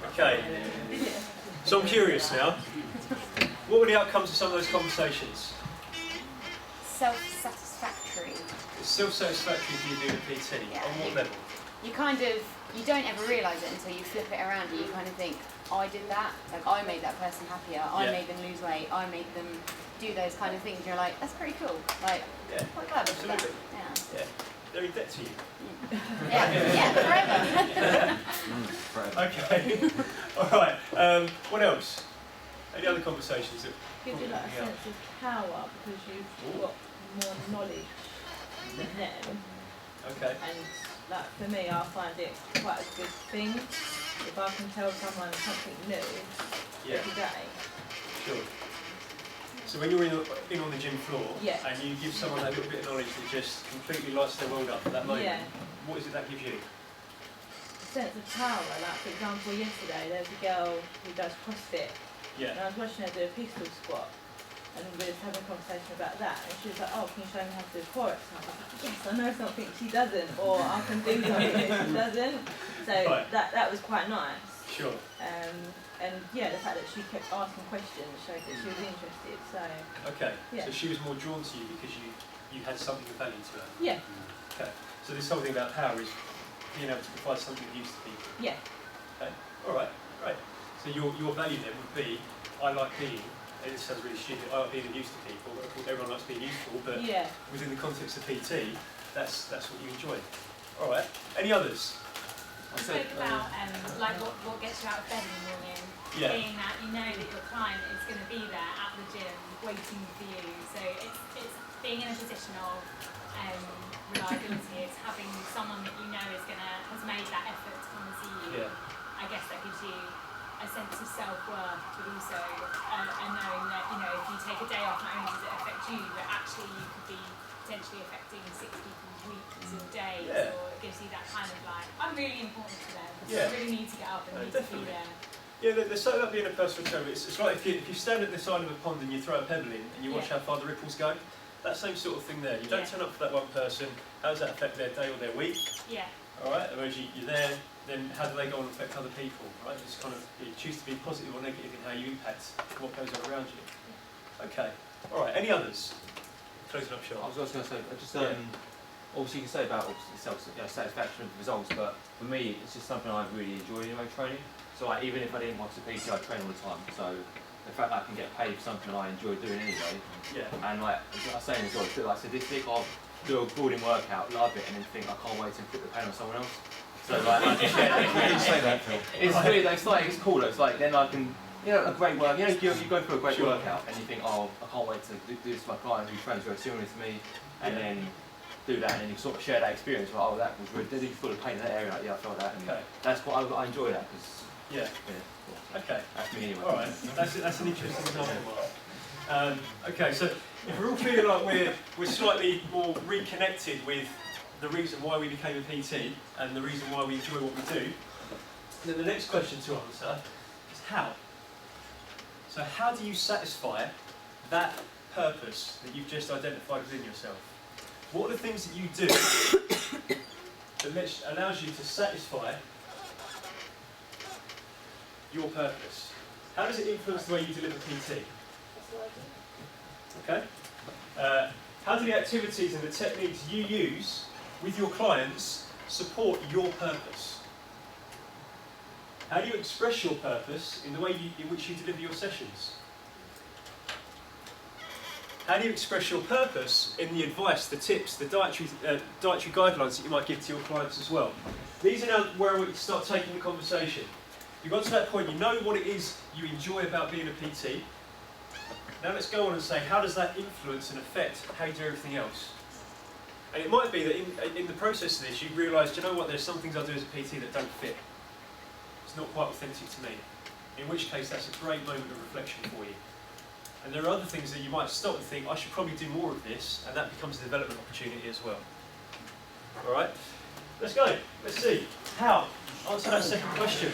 Okay. So I'm curious now. What were the outcomes of some of those conversations? Self-satisfactory. It's self-satisfactory for you doing a PT. Yeah. On what level? You don't ever realise it until you flip it around and you kind of think, I did that, like I made that person happier, I made them lose weight, I made them do those kind of things. And you're like, that's pretty cool. Like, quite glad I did that. Yeah. They're in debt to you. Yeah, forever. Okay. All right. What else? Any other conversations that Gives you like a sense of power because you've got more knowledge than them. Okay. And like for me, I find it quite a good thing if I can tell someone something new every day. Sure. So when you're in on the gym floor and you give someone that little bit of knowledge that just completely lights their world up at that moment, what is it that gives you? A sense of power. Like for example, yesterday there was a girl who does CrossFit. And I was watching her do a pistol squat, and we were having a conversation about that, and she was like, oh, can you show me how to do a core exercise? I was like, yes, I know something she doesn't, or I can do something that she doesn't. So that was quite nice. Sure. And the fact that she kept asking questions showed that she was interested. So okay. So she was more drawn to you because you had something of value to her. Yeah. Okay. So this whole thing about power is being able to provide something of use to people. Yeah. Okay. All right. Great. So your value then would be, I like being, and it sounds really stupid, I like being of use to people, of course everyone likes being useful, but within the context of PT, that's what you enjoy. All right, any others? You spoke about like what gets you out of bed in the morning, being that you know that your client is going to be there at the gym waiting for you, so it's being in a position of reliability, it's having someone that you know has made that effort to come and see you. I guess that gives you a sense of self-worth, but also a knowing that, if you take a day off, not only does it affect you, but actually you could be potentially affecting 6 people's weeks or days, or it gives you that kind of like, I'm really important to them, I really need to get up and need to be there. Yeah, there's something about being a personal trainer. It's like if you stand at the side of a pond and you throw a pebble in and you watch how far the ripples go, that same sort of thing there. You don't turn up for that one person, how does that affect their day or their week? Yeah. Alright, whereas you're there, then how do they go on and affect other people, right? It's kind of, you choose to be positive or negative in how you impact what goes on around you. Okay, alright, any others? Closing up shop. I was going to say, obviously you can say about satisfaction of the results, but for me it's just something I really enjoy anyway, training. So like, even if I didn't want to PT, I train all the time. So the fact that I can get paid for something I enjoy doing anyway, and like I was saying as well, it's a bit like sadistic. I'll do a boarding workout, love it, and then think I can't wait to put the pain on someone else. So like, I just say that, Phil. It's weird. It's cool. It's like then I can, a great work. You go through a great workout and you think, oh, I can't wait to do this for my client who trains very similar to me, and then do that, and then you sort of share that experience. Like, oh, that was really. Did you feel the pain in that area? Like, yeah, I felt that. And that's what I enjoy that because. Okay. That's me anyway. All right. That's an interesting example. Okay, so if we're all feeling like we're slightly more reconnected with the reason why we became a PT and the reason why we enjoy what we do, then the next question to answer is how. So how do you satisfy that purpose that you've just identified within yourself? What are the things that you do that allows you to satisfy your purpose? How does it influence the way you deliver PT? Okay. How do the activities and the techniques you use with your clients support your purpose? How do you express your purpose in the way in which you deliver your sessions? How do you express your purpose in the advice, the tips, the dietary guidelines that you might give to your clients as well? These are now where we start taking the conversation. You've got to that point, you know what it is you enjoy about being a PT. Now let's go on and say, how does that influence and affect how you do everything else? And it might be that in the process of this, you realise, do you know what, there's some things I do as a PT that don't fit. It's not quite authentic to me. In which case, that's a great moment of reflection for you. And there are other things that you might stop and think, I should probably do more of this, and that becomes a development opportunity as well. All right, let's go. Let's see. How? Answer that second question.